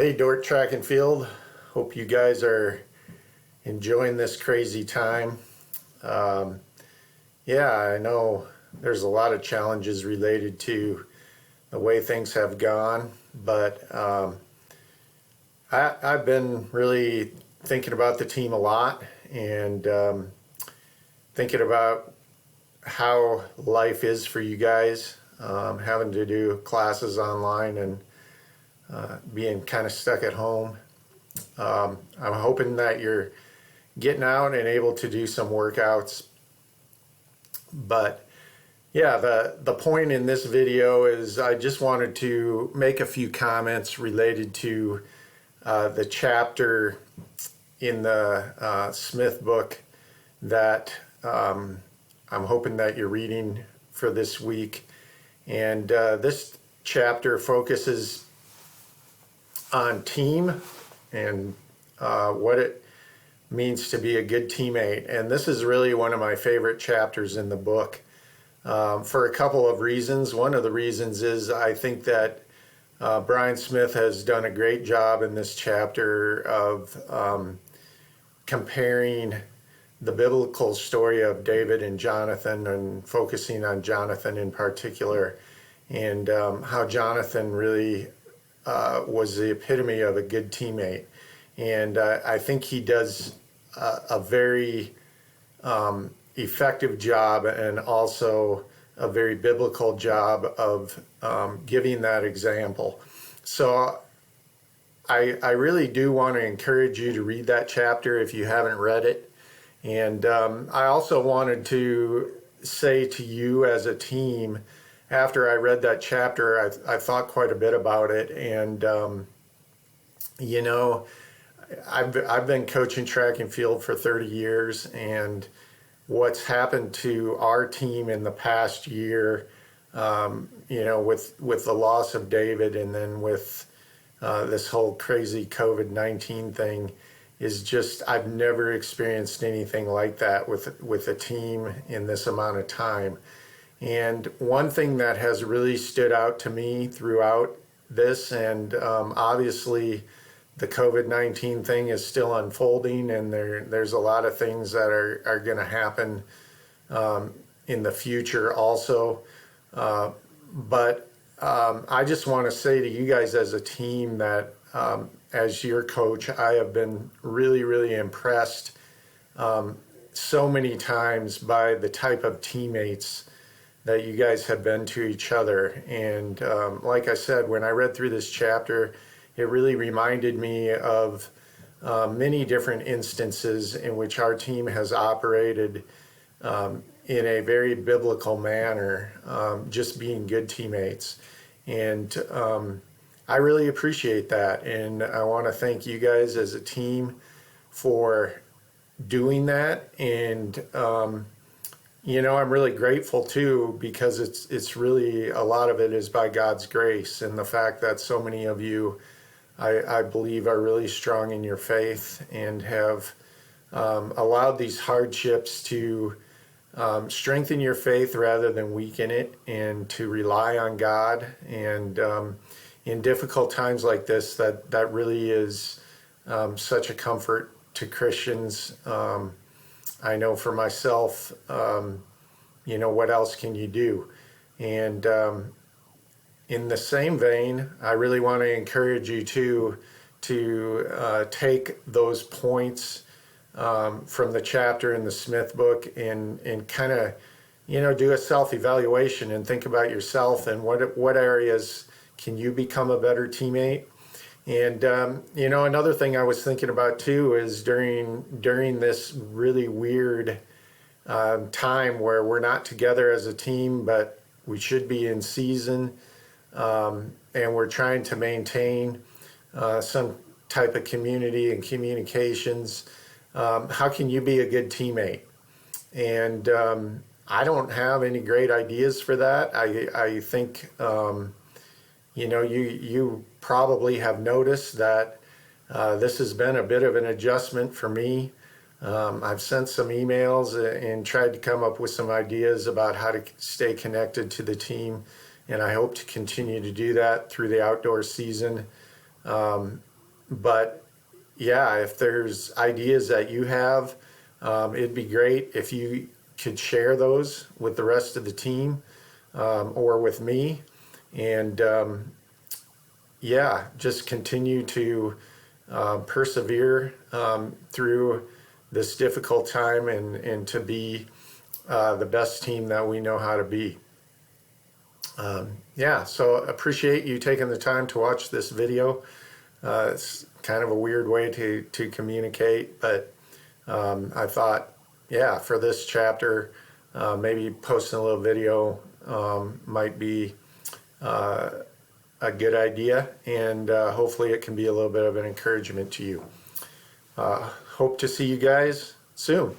Hey, Dort Track and Field. Hope you guys are enjoying this crazy time. Um, yeah, I know there's a lot of challenges related to the way things have gone, but I've been really thinking about the team a lot and thinking about how life is for you guys, having to do classes online and being kind of stuck at home. I'm hoping that you're getting out and able to do some workouts. But yeah, the point in this video is I just wanted to make a few comments related to the chapter in the Smith book that I'm hoping that you're reading for this week. And this chapter focuses on team and what it means to be a good teammate. And this is really one of my favorite chapters in the book for a couple of reasons. One of the reasons is I think that Brian Smith has done a great job in this chapter of comparing the biblical story of David and Jonathan and focusing on Jonathan in particular, and how Jonathan really was the epitome of a good teammate. And I think he does a very effective job and also a very biblical job of giving that example. So I really do want to encourage you to read that chapter if you haven't read it. And I also wanted to say to you as a team, after I read that chapter, I thought quite a bit about it. And, you know, I've been coaching track and field for 30 years, and what's happened to our team in the past year, you know, with the loss of David and then with this whole crazy COVID-19 thing is just, I've never experienced anything like that with a team in this amount of time. And one thing that has really stood out to me throughout this, and obviously the COVID-19 thing is still unfolding, and there's a lot of things that are going to happen in the future also. But I just want to say to you guys as a team that as your coach, I have been really, really impressed so many times by the type of teammates that you guys have been to each other. And like I said, when I read through this chapter, it really reminded me of many different instances in which our team has operated in a very biblical manner, just being good teammates. And I really appreciate that. And I want to thank you guys as a team for doing that. And you know, I'm really grateful too, because it's really, a lot of it is by God's grace, and the fact that so many of you, I believe, are really strong in your faith and have allowed these hardships to strengthen your faith rather than weaken it, and to rely on God. And in difficult times like this, that really is such a comfort to Christians. I know for myself, you know, what else can you do? And in the same vein, I really want to encourage you to take those points from the chapter in the Smith book and kind of, you know, do a self-evaluation and think about yourself and what areas can you become a better teammate. And you know, another thing I was thinking about too is during this really weird time where we're not together as a team, but we should be in season, and we're trying to maintain some type of community and communications. How can you be a good teammate? And I don't have any great ideas for that. I think you know, you probably have noticed that this has been a bit of an adjustment for me. I've sent some emails and tried to come up with some ideas about how to stay connected to the team, and I hope to continue to do that through the outdoor season. But yeah, if there's ideas that you have, it'd be great if you could share those with the rest of the team, or with me. And yeah, just continue to persevere through this difficult time, and to be the best team that we know how to be. Yeah, so appreciate you taking the time to watch this video. It's kind of a weird way to communicate, but I thought, yeah, for this chapter, maybe posting a little video might be a good idea, and hopefully it can be a little bit of an encouragement to you. Hope to see you guys soon.